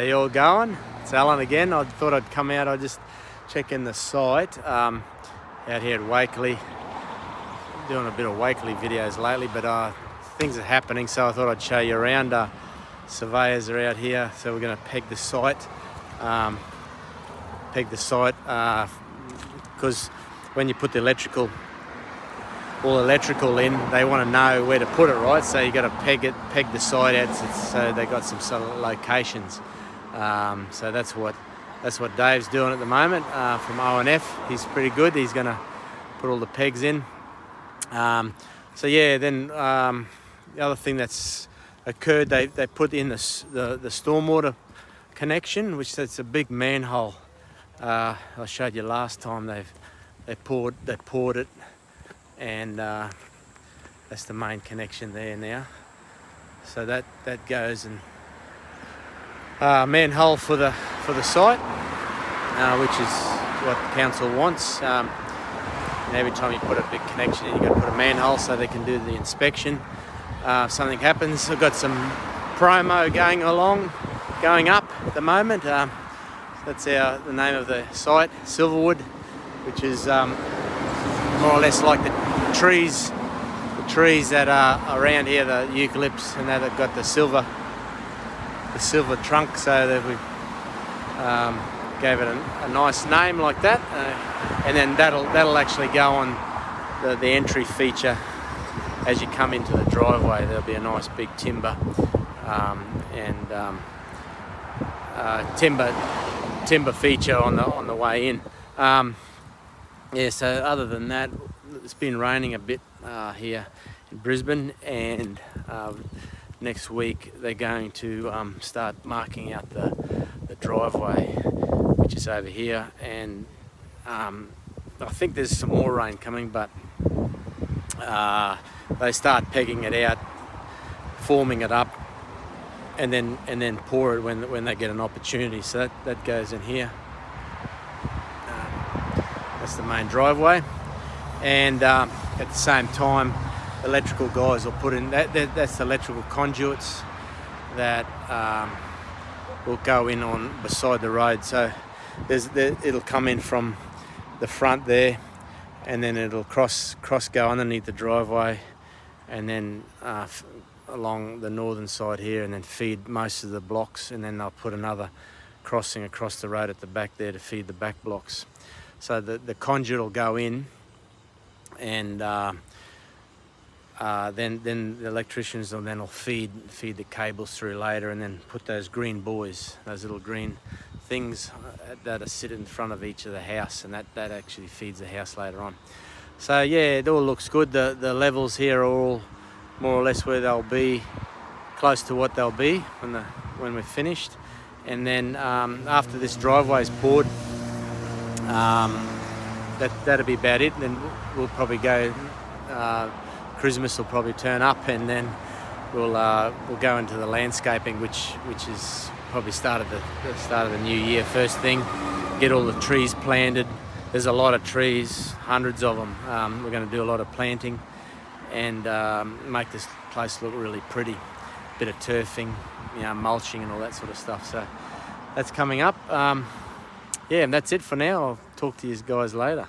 How you all going? It's Alan again. I thought I'd come out. I just check in the site out here at Wakeley. Doing a bit of Wakeley videos lately, but things are happening, so I thought I'd show you around. Surveyors are out here, so we're going to peg the site. Because when you put the all electrical in, they want to know where to put it, right? So you got to peg the site out, so they got some sort of locations. So that's what Dave's doing at the moment from O&F. He's pretty good. He's going to put all the pegs in. So yeah, then the other thing that's occurred, they put in the stormwater connection, which that's a big manhole. I showed you last time. They poured it, and that's the main connection there now. So that goes and manhole for the site, which is what the council wants. And every time you put a big connection in, you've got to put a manhole so they can do the inspection. If something happens, I've got some promo going up at the moment. That's the name of the site, Silverwood, which is more or less like the trees that are around here, the eucalypts, and they've got the silver trunk, so that we gave it a nice name like that, and then that'll actually go on the entry feature as you come into the driveway. There'll be a nice big timber timber feature on the way in. So other than that, it's been raining a bit here in Brisbane, and next week they're going to start marking out the driveway, which is over here, and I think there's some more rain coming, but they start pegging it out, forming it up, and then pour it when they get an opportunity. So that goes in here. That's the main driveway, and at the same time, electrical guys will put in that's the electrical conduits that will go in on beside the road. So it'll come in from the front there, and then it'll cross go underneath the driveway, and then along the northern side here, and then feed most of the blocks, and then they'll put another crossing across the road at the back there to feed the back blocks. So the conduit will go in, and then the electricians will feed the cables through later, and then put those green buoys, those little green things that are sit in front of each of the house, and that actually feeds the house later on. So yeah, it all looks good. The levels here are all more or less where they'll be, close to what they'll be when we're finished. And then after this driveway is poured, that'll be about it. Then we'll probably go. Christmas will probably turn up, and then we'll go into the landscaping, which is probably start of the new year. First thing, get all the trees planted. There's a lot of trees, hundreds of them. We're going to do a lot of planting and make this place look really pretty. Bit of turfing, mulching and all that sort of stuff. So that's coming up. Yeah, and that's it for now. I'll talk to you guys later.